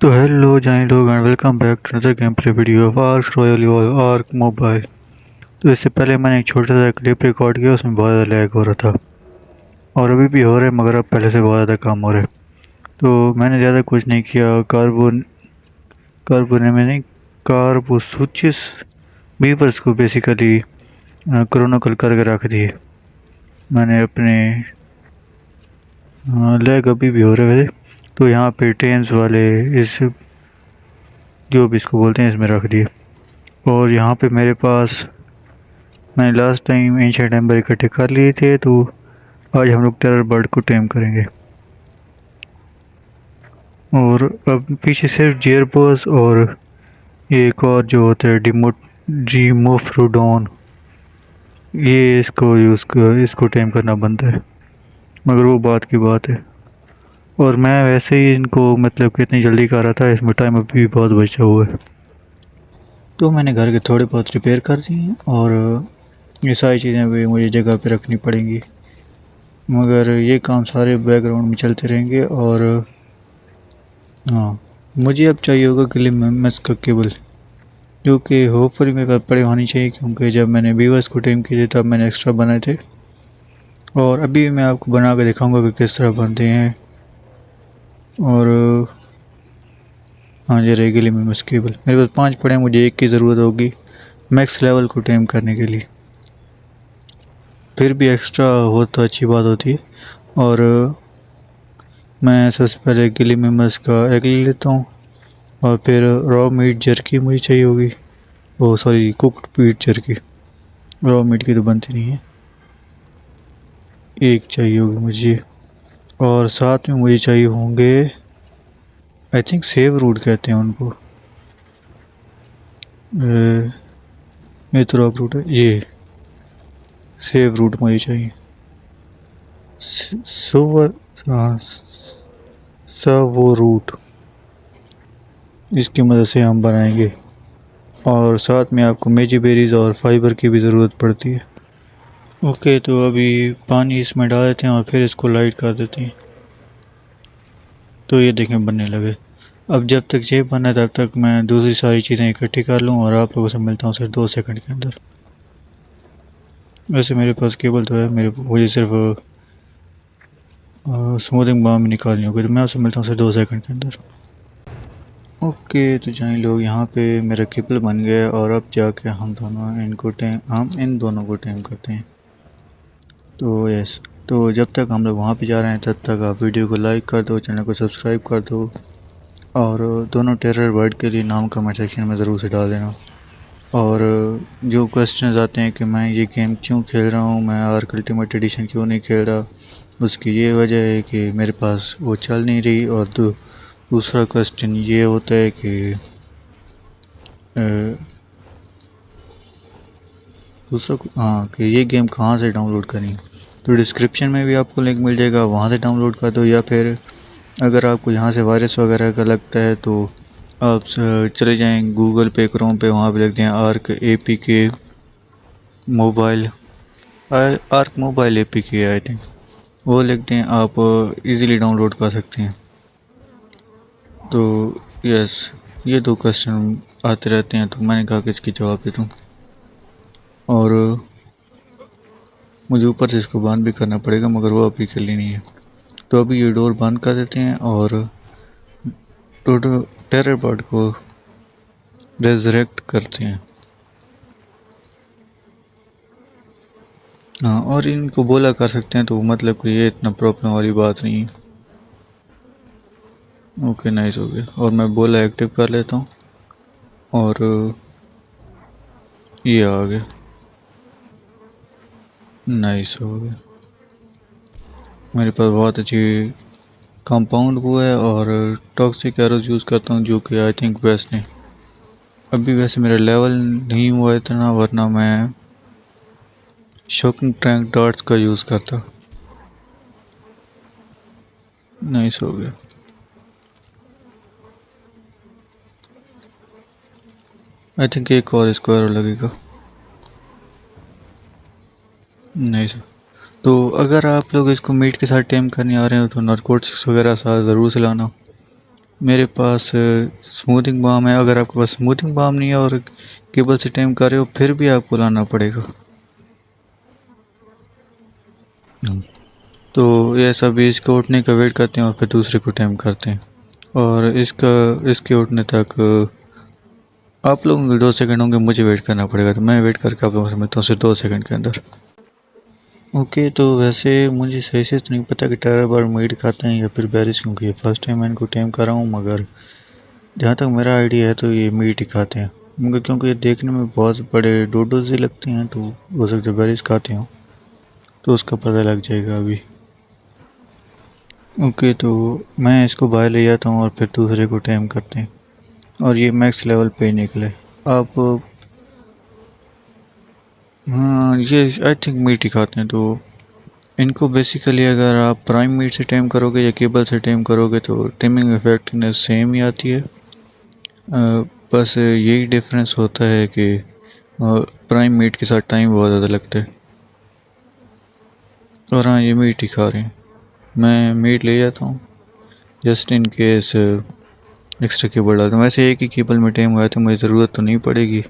तो हेलो जाइन लोग and welcome back to another game play video of ARK royal evolve ARK mobile. तो इससे पहले मैंने एक छोटा सा क्लिप रिकॉर्ड किया, उसमें बहुत ज़्यादा लैग हो रहा था और अभी भी हो रहा है, मगर अब पहले से बहुत ज़्यादा कम हो रहा है। तो मैंने ज़्यादा कुछ नहीं किया, कार्बोन में नहीं, कार्बोसूचिस बीवर्स को बेसिकली क्रोनोकल करके रख दिए मैंने अपने। लैग अभी भी हो रहा है वैसे। तो यहाँ पे ट्रेन्स वाले इस जो भी इसको बोलते हैं इसमें रख दिए। और यहाँ पे मेरे पास मैंने लास्ट टाइम एंशिएंट एम्बर इकट्ठे कर लिए थे, तो आज हम लोग टेरर बर्ड को टेम करेंगे। और अब पीछे सिर्फ जेरबोस और एक और जो होता है डिमोफ्रोडोन, ये इसको टेम करना बनता है, मगर वो बात की बात है। और मैं वैसे ही इनको मतलब कि इतनी जल्दी कर रहा था, इसमें टाइम अभी भी बहुत बचा हुआ है। तो मैंने घर के थोड़े बहुत रिपेयर कर दिए हैं और ये सारी चीज़ें भी मुझे जगह पे रखनी पड़ेंगी, मगर ये काम सारे बैकग्राउंड में चलते रहेंगे। और हाँ, मुझे अब चाहिए होगा ग्लिम्स का केबल, जो कि होपफुली मेरे पास पड़े होनी चाहिए, क्योंकि जब मैंने बीवर्स को टेम किए थे तब मैंने एक्स्ट्रा बनाए थे। और अभी मैं आपको बना के दिखाऊंगा कि किस तरह बनते हैं। और हाँ, ये रही ग्लिम्स केबल, मेरे पास 5 पड़े हैं, मुझे एक की ज़रूरत होगी मैक्स लेवल को टेम करने के लिए। फिर भी एक्स्ट्रा हो तो अच्छी बात होती है। और मैं सबसे पहले गिली मेमस का एग ले लेता हूँ, और फिर रॉ मीट जर्की मुझे चाहिए होगी। Oh sorry, cooked meat jerky, raw meat की तो बनती नहीं है। एक चाहिए होगी मुझे, और साथ में मुझे चाहिए होंगे आई थिंक सेव रूट कहते हैं उनको, ये तो रॉक रूट है, ये सेव रूट मुझे चाहिए। सोवर, हाँ, वो रूट, इसकी मदद से हम बनाएंगे। और साथ में आपको मेजी बेरीज और फाइबर की भी ज़रूरत पड़ती है। ओके, तो अभी पानी इसमें डाल देते हैं और फिर इसको लाइट कर देते हैं। तो ये देखें बनने लगे। अब जब तक ये बना तब तक मैं दूसरी सारी चीज़ें इकट्ठी कर लूँ और आप लोगों से मिलता हूँ सिर्फ 2 सेकंड के अंदर। वैसे मेरे पास केबल तो है, मुझे सिर्फ स्मूथिंग बाम निकालनी होगी, तो मैं आपसे मिलता हूँ सिर्फ 2 सेकंड के अंदर। ओके, तो जाएँ लोग, यहाँ पे मेरा केबल बन गया और अब जाके हम इन दोनों को टेम करते हैं। तो यस, तो जब तक हम लोग वहाँ पे जा रहे हैं तब तक आप वीडियो को लाइक कर दो, चैनल को सब्सक्राइब कर दो, और दोनों टेरर बर्ड के लिए नाम कमेंट सेक्शन में ज़रूर से डाल देना। और जो क्वेश्चन आते हैं कि मैं ये गेम क्यों खेल रहा हूँ, मैं आर्क अल्टीमेट एडिशन क्यों नहीं खेल रहा, उसकी ये वजह है कि मेरे पास वो चल नहीं रही। और दूसरा क्वेश्चन ये होता है कि हाँ, कि ये गेम कहाँ से डाउनलोड करें। तो डिस्क्रिप्शन में भी आपको लिंक मिल जाएगा, वहाँ से डाउनलोड कर दो, या फिर अगर आपको यहाँ से वायरस वगैरह का लगता है तो आप चले जाएँ गूगल पे, क्रोम पे, वहाँ पे लिख दें arc APK mobile, arc mobile APK I think, वो लिख दें, आप इजीली डाउनलोड कर सकते हैं। तो यस, ये 2 क्वेश्चन आते रहते हैं, तो मैंने कहा कि इसकी जवाब दे दूँ। और मुझे ऊपर से इसको बंद भी करना पड़ेगा, मगर वो अभी के लिए नहीं है। तो अभी ये डोर बंद कर देते हैं और टेरर बर्ड को रेजरेक्ट करते हैं। हाँ, और इनको बोला कर सकते हैं, तो मतलब कि ये इतना प्रॉब्लम वाली बात नहीं है। ओके, नाइस हो गया। और मैं बोला एक्टिव कर लेता हूँ और ये आ गया, नाइस हो गया। मेरे पास बहुत अच्छी कंपाउंड वो है और टॉक्सिक एरोज यूज़ करता हूँ, जो कि आई थिंक बेस्ट है। अभी वैसे मेरा लेवल नहीं हुआ इतना, वरना मैं शॉकिंग ट्रैंक डॉट्स का यूज़ करता। नाइस हो गया। आई थिंक एक और स्क्वायर लगेगा। नाइस। तो अगर आप लोग इसको मीट के साथ टेम करने आ रहे हो तो नारकोटिक्स वगैरह साथ ज़रूर से लाना। मेरे पास स्मूथिंग बाम है। अगर आपके पास स्मूथिंग बाम नहीं है और केबल से टाइम कर रहे हो फिर भी आपको लाना पड़ेगा। तो ये सभी इसके उठने का वेट करते हैं और फिर दूसरे को टाइम करते हैं। और इसके उठने तक आप लोगों के 2 सेकंड होंगे, मुझे वेट करना पड़ेगा। तो मैं वेट करके आप लोगों से मिलता हूँ सिर्फ 2 सेकंड के अंदर। ओके, तो वैसे मुझे सही से तो नहीं पता कि टेरर बार मीट खाते हैं या फिर बेरीज, क्योंकि ये फर्स्ट टाइम मैं इनको टाइम कर रहा हूँ। मगर जहाँ तक मेरा आइडिया है तो ये मीट ही खाते हैं। मगर क्योंकि ये देखने में बहुत बड़े डोडोज ही लगते हैं तो हो सकता है बेरीज खाते हो, तो उसका पता लग जाएगा अभी। ओके, तो मैं इसको बाहर ले जाता हूँ और फिर दूसरे को टाइम करते हैं। और ये मैक्स लेवल पे ही निकले। आप हाँ, ये आई थिंक मीट ही खाते हैं। तो इनको बेसिकली अगर आप प्राइम मीट से टाइम करोगे या केबल से टाइम करोगे तो टाइमिंग इफेक्टिवनेस सेम ही आती है। बस यही डिफरेंस होता है कि प्राइम मीट के साथ टाइम बहुत ज़्यादा लगता है। और हाँ, ये मीट ही खा रहे हैं। मैं मीट ले जाता हूँ just in case extra cable डालता हूँ। वैसे एक ही केबल में टाइम हुआ तो मुझे ज़रूरत तो नहीं पड़ेगी,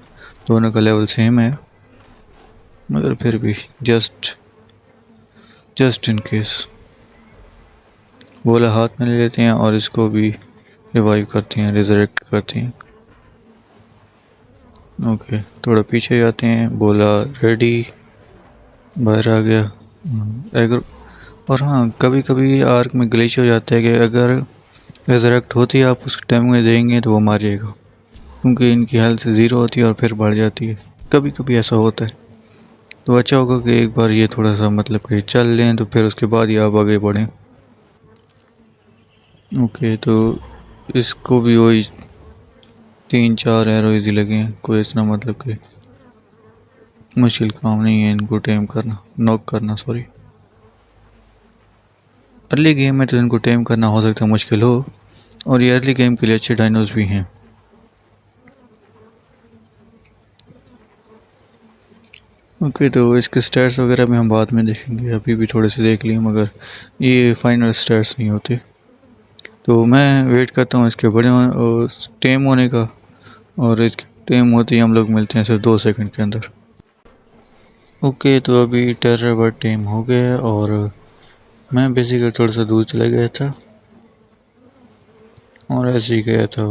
दोनों का लेवल सेम है। मगर फिर भी जस्ट इन केस बोला हाथ में ले लेते हैं और इसको भी रिवाइव करते हैं, रिजरेक्ट करते हैं। ओके, थोड़ा पीछे जाते हैं। बोला रेडी, बाहर आ गया। अगर और हाँ, कभी कभी आर्क में ग्लिच हो जाता है कि अगर रिजरेक्ट होती है आप उस टाइम में देंगे तो वो मार जाएगा, क्योंकि इनकी हेल्थ 0 होती है और फिर बढ़ जाती है। कभी कभी ऐसा होता है। तो अच्छा होगा कि एक बार ये थोड़ा सा मतलब कि चल लें तो फिर उसके बाद ही आप आगे बढ़ें। ओके, तो इसको भी वही 3-4 एरो इजी लगे हैं। कोई इतना मतलब कि मुश्किल काम नहीं है इनको टेम करना, नॉक करना सॉरी। अर्ली गेम में तो इनको टेम करना हो सकता है मुश्किल हो, और ये अर्ली गेम के लिए अच्छे डायनोज भी हैं। ओके, तो इसके स्टैट्स वगैरह में हम बाद में देखेंगे, अभी भी थोड़े से देख लिए, मगर ये फाइनल स्टैट्स नहीं होते। तो मैं वेट करता हूँ इसके बड़े टेम होने का, और इसके टेम होते ही हम लोग मिलते हैं सिर्फ 2 सेकंड के अंदर। ओके, तो अभी टेरर बर्ड टेम हो गया और मैं बेसिकली थोड़ा सा दूर चला गया था और ऐसे ही गया था,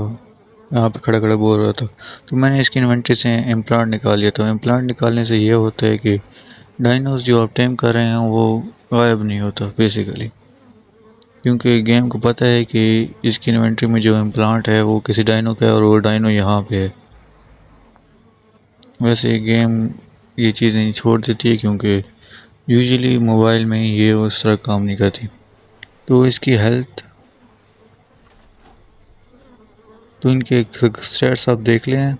यहाँ पे खड़ा खड़ा बोल रहा था। तो मैंने इसकी इन्वेंट्री से इम्प्लांट निकाल लिया था। इम्प्लांट निकालने से ये होता है कि डायनोस जो आप टेम कर रहे हैं वो गायब नहीं होता बेसिकली, क्योंकि गेम को पता है कि इसकी इन्वेंट्री में जो इम्प्लांट है वो किसी डायनो का है और वो डायनो यहाँ पे है। वैसे गेम ये चीज़ नहीं छोड़ देती है, क्योंकि यूजुअली मोबाइल में ये उस तरह काम नहीं करती। तो इसकी हेल्थ, तो इनके स्टेट्स आप देख लें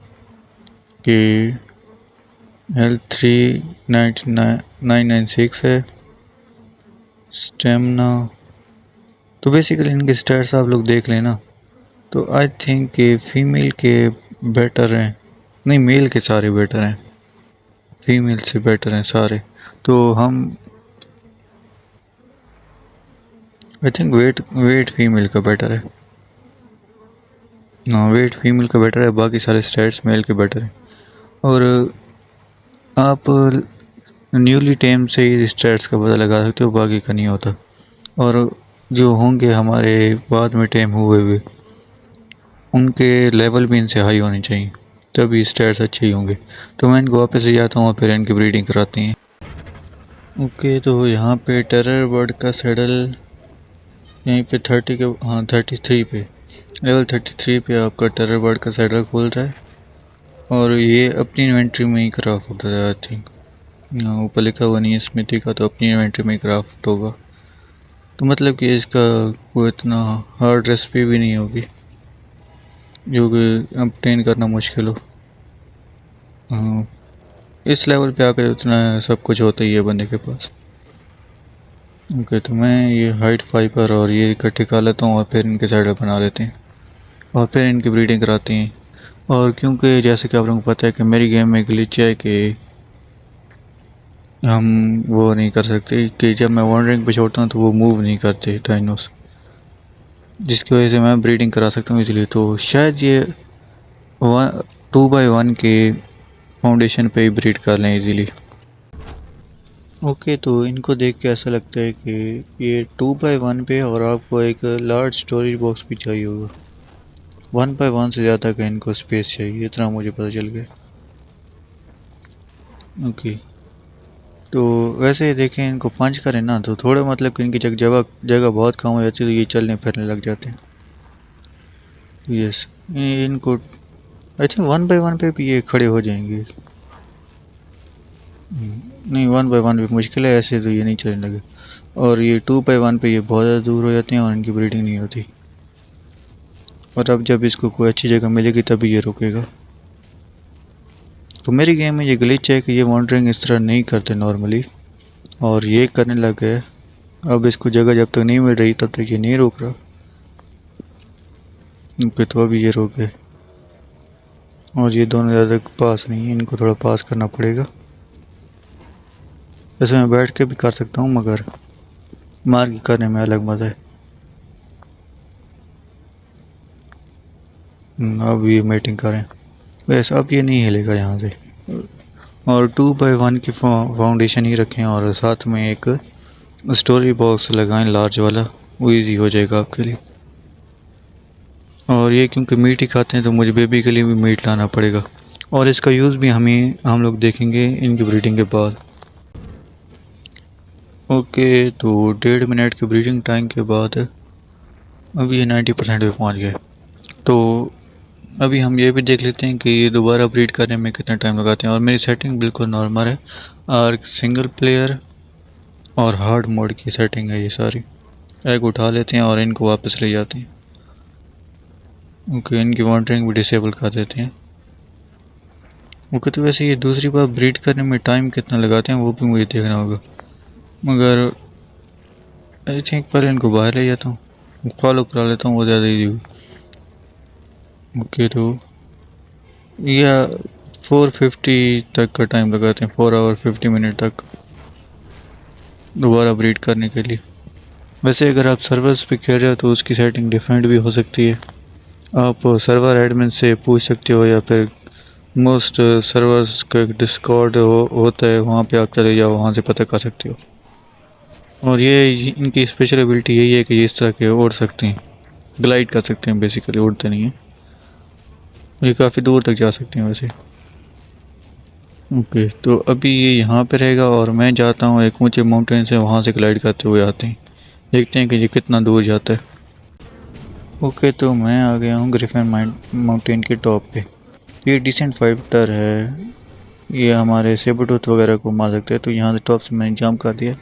कि हेल्थ 3996 है, स्टेमिना। तो बेसिकली इनके स्टेट्स आप लोग देख लेना। तो आई थिंक कि फीमेल के बेटर हैं, नहीं मेल के सारे बेटर हैं, फीमेल से बेटर हैं सारे। तो हम आई थिंक वेट फीमेल का बेटर है। हाँ, वेट फीमेल का बेटर है, बाकी सारे स्टेट्स मेल के बेटर हैं। और आप न्यूली टेम से ही स्टेट्स का पता लगा सकते हो, बाकी का नहीं होता। और जो होंगे हमारे बाद में टेम हुए हुए, उनके लेवल भी इनसे हाई होने चाहिए, तभी स्टेट्स अच्छे ही होंगे। तो मैं इनको वापस ले जाता हूँ और फिर इनकी ब्रीडिंग कराते हैं। ओके, तो यहाँ पे टेरर बर्ड का सैडल यहीं पे 30 के, हाँ 33 पे, लेवल 33 पे आपका टेरर बर्ड का सैडल खुल रहा है। और ये अपनी इन्वेंट्री में ही क्राफ्ट होता है आई थिंक। ऊपर लिखा हुआ नहीं है स्मिथी का, तो अपनी इन्वेंट्री में ही क्राफ्ट होगा। तो मतलब कि इसका कोई इतना हार्ड रेसिपी भी नहीं होगी जो कि obtain करना मुश्किल हो। हाँ, इस लेवल पे आकर इतना सब कुछ होता ही है बंदे के पास। ओके, तो मैं ये हाइट फाइबर और ये इकट्ठे कर लेता हूँ और फिर इनके साइड बना लेते हैं और फिर इनकी ब्रीडिंग कराते हैं। और क्योंकि जैसे कि आप लोगों को पता है कि मेरी गेम में ग्लिच है कि हम वो नहीं कर सकते कि जब मैं वॉन्डरिंग पे छोड़ता हूँ तो वो मूव नहीं करते डायनोस। जिसकी वजह से मैं ब्रीडिंग करा सकता हूँ इजीली। तो शायद ये 2x1 के फाउंडेशन पे ही ब्रीड कर लें इजीली। ओके, तो इनको देख के ऐसा लगता है कि ये 2x1 पे और आपको एक लार्ज स्टोरेज बॉक्स भी चाहिए होगा। 1x1 से ज़्यादा का इनको स्पेस चाहिए, इतना मुझे पता चल गया। ओके, तो वैसे देखें इनको पंच करें ना तो थोड़ा मतलब कि इनकी जगह जगह बहुत कम हो जाती है, तो ये चलने फिरने लग जाते हैं। तो यस, इनको आई थिंक 1x1 पे भी ये खड़े हो जाएंगे। नहीं, 1x1 पे मुश्किल है, ऐसे तो ये नहीं चलने लगे। और ये 2x1 पे ये बहुत ज़्यादा दूर हो जाते हैं और इनकी ब्रीडिंग नहीं होती। और अब जब इसको कोई अच्छी जगह मिलेगी तभी ये रुकेगा। तो मेरी गेम में ये ग्लिच है कि ये वॉन्डरिंग इस तरह नहीं करते नॉर्मली, और ये करने लग गए। अब इसको जगह जब तक नहीं मिल रही तब तक ये नहीं रोक रहा। ओके, तो अभी ये रोक गए और ये दोनों ज़्यादा पास नहीं है, इनको थोड़ा पास करना पड़ेगा। वैसे मैं बैठ के भी कर सकता हूँ मगर मार के करने में अलग मज़ा है। अब ये मीटिंग करें। वैसे अब ये नहीं हिलेगा यहाँ से। और 2x1 की फाउंडेशन ही रखें और साथ में एक स्टोरी बॉक्स लगाएं लार्ज वाला, वो इजी हो जाएगा आपके लिए। और ये क्योंकि मीट ही खाते हैं तो मुझे बेबी के लिए भी मीट लाना पड़ेगा, और इसका यूज़ भी हम लोग देखेंगे इनकी ब्रीडिंग के बाद। ओके, तो 1.5 मिनट के ब्रीडिंग टाइम के बाद अभी ये 90% पे पहुँच गए। तो अभी हम ये भी देख लेते हैं कि ये दोबारा ब्रीड करने में कितना टाइम लगाते हैं। और मेरी सेटिंग बिल्कुल नॉर्मल है, और सिंगल प्लेयर और हार्ड मोड की सेटिंग है ये सारी। एग उठा लेते हैं और इनको वापस ले जाते हैं। ओके, इनकी मॉनिटरिंग भी डिसेबल कर देते हैं। ओके, तो वैसे ये दूसरी बार ब्रीड करने में टाइम कितना लगाते हैं वो भी मुझे देखना होगा, मगर आई थिंक पहले इनको बाहर ले जाता हूँ, फॉलो करा लेता हूँ, वो ज़्यादा ईजी हुई। ओके, तो यह 450 तक का टाइम लगाते हैं, 4 आवर 50 मिनट तक दोबारा ब्रीड करने के लिए। वैसे अगर आप सर्वर्स पे खेल रहे हो तो उसकी सेटिंग डिफरेंट भी हो सकती है। आप सर्वर एडमिन से पूछ सकते हो, या फिर मोस्ट सर्वर्स का डिस्कॉर्ड होता है, वहाँ पे आप चले जाओ, वहाँ से पता कर सकते हो। और ये इनकी स्पेशल एबिलिटी यही है कि ये इस तरह के उड़ सकते हैं, ग्लाइड कर सकते हैं, बेसिकली उड़ते नहीं हैं। ये काफ़ी दूर तक जा सकते हैं वैसे। ओके, तो अभी ये यहाँ पे रहेगा और मैं जाता हूँ एक ऊंचे माउंटेन से, वहाँ से ग्लाइड करते हुए आते हैं, देखते हैं कि ये कितना दूर जाता है। ओके, तो मैं आ गया हूँ ग्रिफिन माउंटेन के टॉप पे। ये डिसेंट फाइटर है, ये हमारे सेबरटूथ वगैरह को मार सकते हैं। तो यहाँ से टॉप से मैंने जंप कर दिया।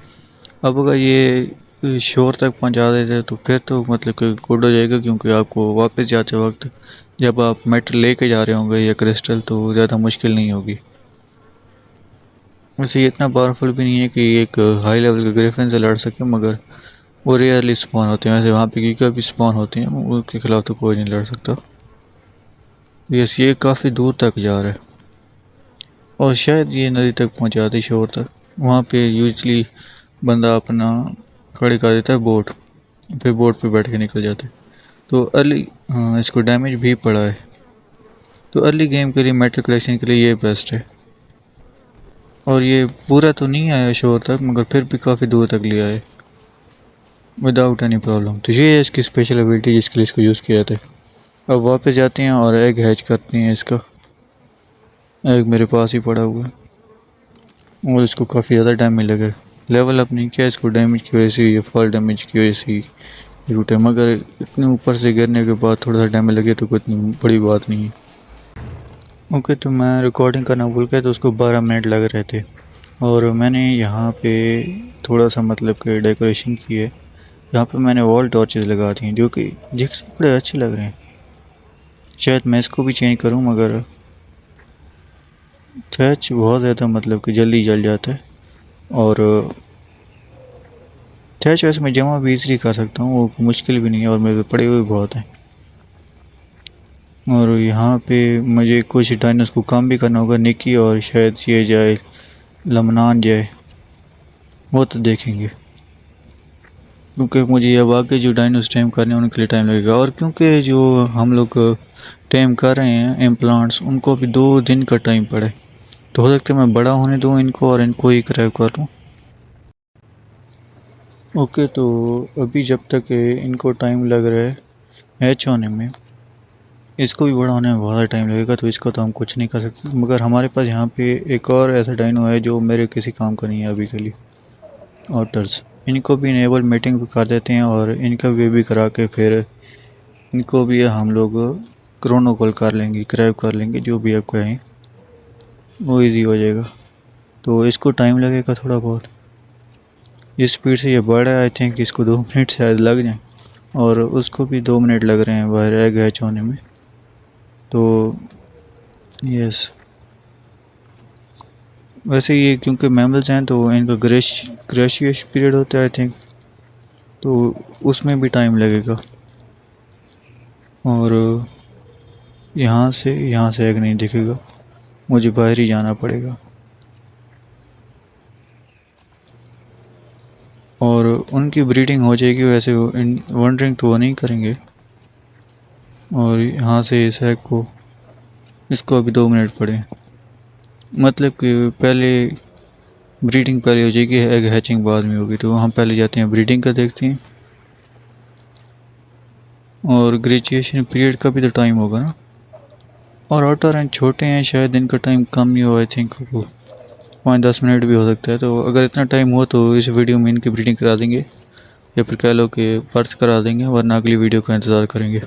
अब अगर ये शोर तक पहुँचा देते तो फिर तो मतलब कि गुड हो जाएगा, क्योंकि आपको वापस जाते वक्त जब आप मेटल लेके जा रहे होंगे या क्रिस्टल, तो ज़्यादा मुश्किल नहीं होगी। वैसे ये इतना पावरफुल भी नहीं है कि एक हाई लेवल के ग्रिफिन से लड़ सके, मगर वो रेयरली स्पॉन होते हैं। वैसे वहाँ पे गीगा भी स्पॉन होते हैं, उनके खिलाफ तो कोई नहीं लड़ सकता। यस, ये काफ़ी दूर तक जा रहा है और शायद ये नदी तक पहुँचा दे, शोर तक। वहाँ पे यूजली बंदा अपना खड़े कर देता है बोट, फिर बोट पे बैठ के निकल जाते हैं। तो अर्ली, हाँ, इसको डैमेज भी पड़ा है। तो अर्ली गेम के लिए मेटल कलेक्शन के लिए ये बेस्ट है। और ये पूरा तो नहीं आया शोर तक, मगर फिर भी काफ़ी दूर तक लिया है विदाउट एनी प्रॉब्लम। तो ये है इसकी स्पेशल एबिलिटी जिसके लिए इसको यूज़ किया था। अब वापस जाते हैं और एग हैच करते हैं। इसका एग मेरे पास ही पड़ा हुआ है और इसको काफ़ी ज़्यादा डैमेज लगा। लेवल अप नहीं किया, इसको डैमेज की वजह से, ये फॉल डैमेज की वजह से रूट है, मगर इतने ऊपर से गिरने के बाद थोड़ा सा डैमेज लगे तो कोई इतनी बड़ी बात नहीं है। ओके, तो मैं रिकॉर्डिंग करना भूल गया, तो उसको 12 मिनट लग रहे थे। और मैंने यहाँ पे थोड़ा सा मतलब कि डेकोरेशन की है। यहाँ पे मैंने वॉल टॉर्चेस लगा दी हैं, जो कि जिक्स बड़े अच्छे लग रहे हैं। शायद मैं इसको भी चेंज करूँ, मगर थैच बहुत ज़्यादा मतलब कि जल्दी जल जाता है। और थैच वैसे मैं जमा भी इजली कर सकता हूँ, वो मुश्किल भी नहीं है, और मेरे पे पड़े हुए बहुत हैं। और यहाँ पे मुझे कुछ डायनोस को काम भी करना होगा, निकी और शायद ये जाए, लमनान जाए, वो तो देखेंगे। क्योंकि मुझे अब आगे जो डायनोस टेम करने हैं उनके लिए टाइम लगेगा, और क्योंकि जो हम लोग टेम कर रहे हैं इम्प्लांट्स, उनको भी 2 दिन का टाइम पड़े, तो हो सकता है मैं बड़ा होने दूँ इनको और इनको ही क्रैब कर लूँ। ओके, तो अभी जब तक इनको टाइम लग रहा है हैच होने में, इसको भी बड़ा होने में बहुत टाइम लगेगा, तो इसको तो हम कुछ नहीं कर सकते। मगर हमारे पास यहाँ पे एक और ऐसा डायनो है जो मेरे किसी काम का नहीं है अभी के लिए, ऑटर्स। इनको भी इनेबल मीटिंग भी कर देते हैं और इनका वे भी करा के फिर इनको भी हम लोग क्रोनोकॉल कर लेंगे, क्रैब कर लेंगे, जो भी आप कहें वो इजी हो जाएगा। तो इसको टाइम लगेगा थोड़ा बहुत, जिस स्पीड से ये बढ़ है आई थिंक इसको 2 मिनट शायद लग जाए, और उसको भी 2 मिनट लग रहे हैं बाहर एग हैच होने में। तो यस, वैसे ये क्योंकि मैमल्स हैं तो इनका ग्रेशियस पीरियड होता है आई थिंक, तो उसमें भी टाइम लगेगा। और यहाँ से एग नहीं दिखेगा, मुझे बाहर ही जाना पड़ेगा, और उनकी ब्रीडिंग हो जाएगी। वैसे वो वनड्रिंग तो वो नहीं करेंगे। और यहाँ से इस एग को, इसको अभी 2 मिनट पड़े, मतलब कि पहले ब्रीडिंग पहले हो जाएगी, एग हैचिंग बाद में होगी। तो हम पहले जाते हैं ब्रीडिंग का देखते हैं, और ग्रेजुएशन पीरियड का भी तो टाइम होगा ना। और ऑटर हैं, छोटे हैं, शायद इनका टाइम कम ही हो, आई थिंक 5-10 मिनट भी हो सकता है। तो अगर इतना टाइम हो तो इस वीडियो में इनकी ब्रीडिंग करा देंगे, या फिर कह लो कि बर्थ करा देंगे, वरना अगली वीडियो का इंतज़ार करेंगे।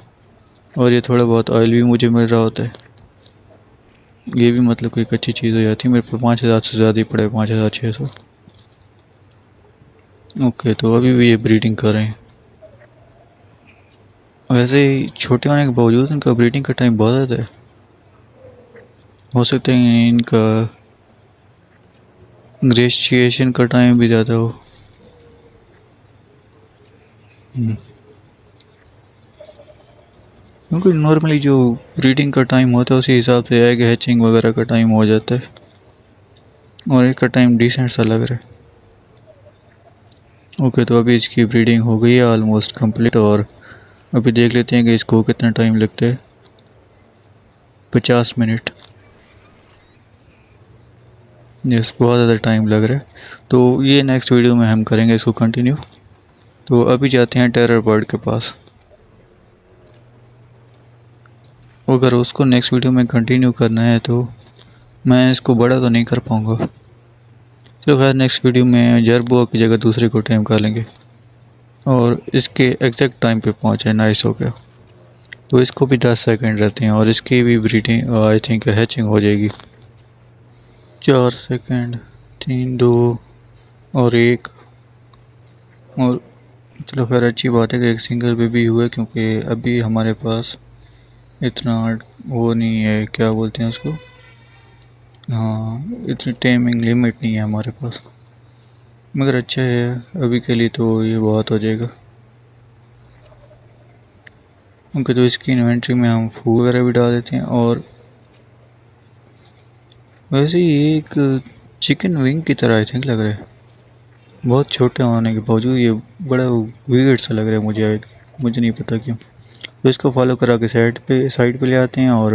और ये थोड़ा बहुत ऑयल भी मुझे मिल रहा होता है, ये भी मतलब कि एक अच्छी चीज़ हो जाती है। मेरे पर 5,000 से ज़्यादा ही पड़े, 5,600। ओके, तो अभी भी ये ब्रीडिंग कर रहे हैं। वैसे छोटे होने के बावजूद इनका ब्रीडिंग का टाइम बहुत ज़्यादा है, हो सकता है इनका ग्रेशिएशन का टाइम भी ज़्यादा हो। क्योंकि नॉर्मली जो ब्रीडिंग का टाइम होता है उसी हिसाब से एग हैचिंग वगैरह का टाइम हो जाता है, और इसका टाइम डिसेंट सा लग रहा है। ओके, तो अभी इसकी ब्रीडिंग हो गई है ऑलमोस्ट कंप्लीट, और अभी देख लेते हैं कि इसको कितना टाइम लगता है। 50 मिनट। यस, बहुत ज़्यादा टाइम लग रहा है। तो ये नेक्स्ट वीडियो में हम करेंगे इसको कंटिन्यू। तो अभी जाते हैं टेरर बर्ड के पास। अगर उसको नेक्स्ट वीडियो में कंटिन्यू करना है तो मैं इसको बड़ा तो नहीं कर पाऊँगा। चलो खैर, नेक्स्ट वीडियो में जर्बो की जगह दूसरे को टाइम कर लेंगे, और इसके एग्जैक्ट टाइम पे पहुँचे। नाइस हो गया। तो इसको भी 10 सेकंड रहते हैं, और इसकी भी ब्रीडिंग आई थिंक हैचिंग हो जाएगी। 4 सेकंड, 3, 2 और 1। और चलो खैर, अच्छी बात है कि एक सिंगल बेबी हुआ है, क्योंकि अभी हमारे पास इतना वो नहीं है, क्या बोलते हैं उसको, हाँ, इतनी टाइमिंग लिमिट नहीं है हमारे पास। मगर अच्छा है, अभी के लिए तो ये बहुत हो जाएगा। उनके तो इसकी इन्वेंट्री में हम फूड वगैरह भी डाल देते हैं। और वैसे ये एक चिकन विंग की तरह आई थिंक लग रहा है, बहुत छोटे होने के बावजूद ये बड़ा वियर्ड सा लग रहा है मुझे नहीं पता क्यों। तो इसको फॉलो करा के साइड पे ले आते हैं, और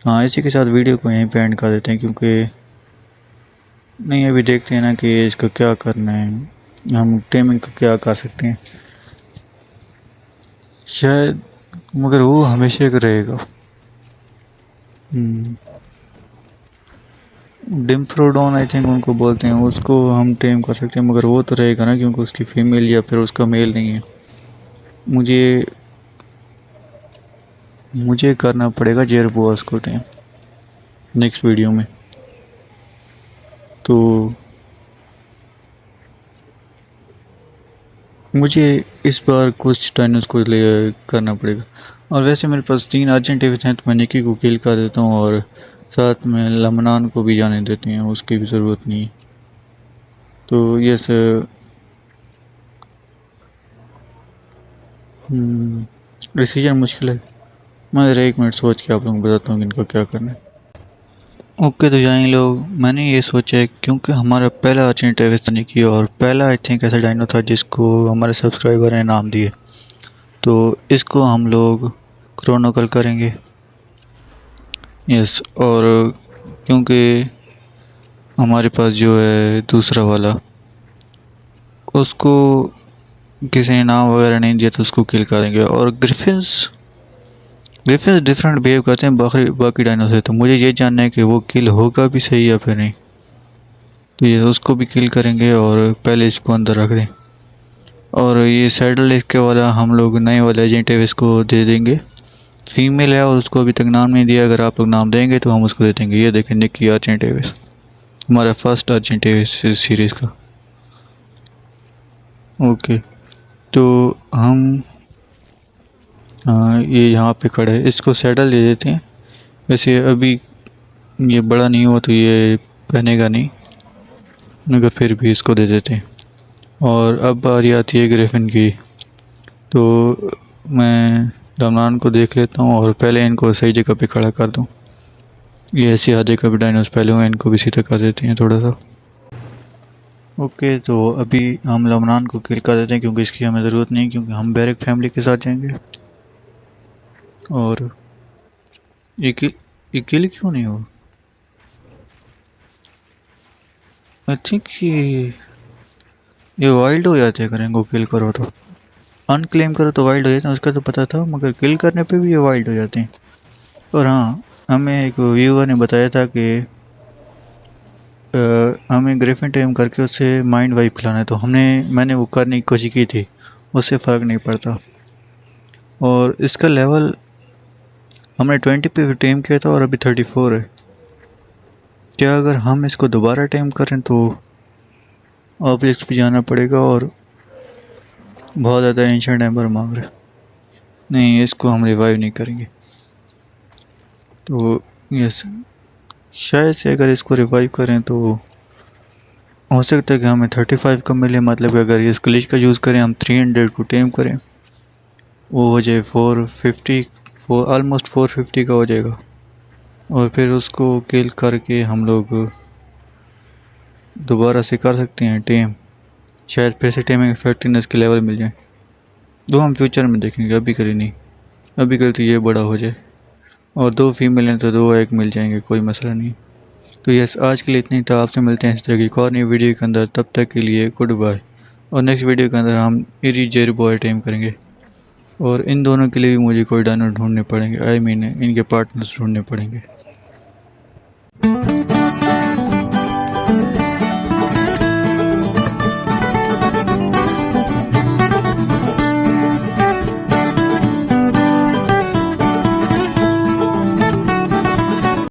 हाँ, इसी के साथ वीडियो को यहीं पे एंड कर देते हैं, क्योंकि नहीं, अभी देखते हैं ना कि इसका क्या करना है, हम टेमिंग का क्या कर सकते हैं शायद। मगर वो हमेशा का रहेगा। डिम्फ्रोडोन आई थिंक उनको बोलते हैं, उसको हम टेम कर सकते हैं, मगर वो तो रहेगा ना, क्योंकि उसकी फीमेल या फिर उसका मेल नहीं है। मुझे मुझे करना पड़ेगा जेरबोअस को टेम नेक्स्ट वीडियो में। तो मुझे इस बार कुछ टाइनोस को ले करना पड़ेगा। और वैसे मेरे पास 3 अर्जेंट इवेंट्स हैं, तो मैं निकी को किल कर देता हूँ, और साथ में लमनान को भी जाने देते हैं, उसकी भी ज़रूरत नहीं है। तो यस, डिसीजन मुश्किल है। मैं ज़रा 1 मिनट सोच के आप लोगों को बताता हूँ कि इनका क्या करना है। ओके तो यहाँ लोग मैंने ये सोचा है क्योंकि हमारा पहला अर्जेंट टेविस नहीं किया और पहला आई थिंक ऐसा डायनो था जिसको हमारे सब्सक्राइबर ने नाम दिए, तो इसको हम लोग क्रोनोकल करेंगे। यस, और क्योंकि हमारे पास जो है दूसरा वाला, उसको किसी ने नाम वगैरह नहीं दिया तो उसको किल करेंगे। और ग्रिफिन्स ग्रिफिन्स डिफरेंट बिहेव करते हैं बाकी बाकी डायनो से, तो मुझे ये जानना है कि वो किल होगा भी सही या फिर नहीं। तो ये उसको भी किल करेंगे और पहले इसको अंदर रख दें। और ये सैडल इसके वाला हम लोग नए वाले एजेंट एविस को दे देंगे। फीमेल है और उसको अभी तक नाम नहीं दिया, अगर आप लोग नाम देंगे तो हम उसको दे देंगे। ये देखें, निकी अर्जेंट एविस, हमारा फर्स्ट अर्जेंट एविस इस सीरीज़ का। ओके, तो हम ये यहाँ पे खड़े है, इसको सैडल दे देते हैं। वैसे अभी ये बड़ा नहीं हुआ तो ये पहनेगा नहीं, मगर फिर भी इसको दे देते हैं। और अब बारी आती है ग्रिफिन की, तो मैं रमनान को देख लेता हूँ और पहले इनको सही जगह पे खड़ा कर दूँ। ये ऐसे आधे कभी डायनोस पहले हुए, इनको भी सीधा कर देते हैं थोड़ा सा। ओके, तो अभी हम रमनान को किल कर देते हैं क्योंकि इसकी हमें ज़रूरत नहीं, क्योंकि हम बैरक फैमिली के साथ जाएंगे। और ये किल क्यों नहीं हुआ? आई थिंक ये वाइल्ड हो जाते हैं अगर इनको किल करो तो। अनक्लेम करो तो वाइल्ड हो जाते हैं, उसका तो पता था, मगर किल करने पे भी ये वाइल्ड हो जाते हैं। और हाँ, हमें एक व्यूअर ने बताया था कि हमें ग्रिफिन टेम करके उससे माइंड वाइप खिलाना है, तो मैंने वो करने की कोशिश की थी, उससे फ़र्क नहीं पड़ता। और इसका लेवल हमने 20 पे टेम किया था और अभी 34 है। क्या अगर हम इसको दोबारा टेम करें तो ऑब्जेक्ट्स भी जाना पड़ेगा और बहुत ज़्यादा एंशिएंट एम्बर मांग रहे। नहीं, इसको हम रिवाइव नहीं करेंगे। तो यस, शायद से अगर इसको रिवाइव करें तो हो सकता है कि हमें 35 का मिले, मतलब कि अगर इस ग्लिच का यूज़ करें, हम 300 को टेम करें, वो हो जाए 450, ऑलमोस्ट 450 का हो जाएगा। और फिर उसको किल करके हम लोग दोबारा से कर सकते हैं टेम, शायद फिर से टेमिंग इफेक्टिवनेस के लेवल मिल जाए। दो हम फ्यूचर में देखेंगे, अभी करी नहीं, अभी कल तो ये बड़ा हो जाए। और दो फीमेल हैं तो दो एग मिल जाएंगे, कोई मसला नहीं। तो यस, आज के लिए इतनी था। आपसे मिलते हैं इस तरह की एक और नई वीडियो के अंदर, तब तक के लिए गुड बाय। और नेक्स्ट वीडियो के अंदर हम इरी जेर बॉय टेम करेंगे, और इन दोनों के लिए भी मुझे कोई डायनो ढूंढने पड़ेंगे, आई मीन इनके पार्टनर्स ढूंढने पड़ेंगे।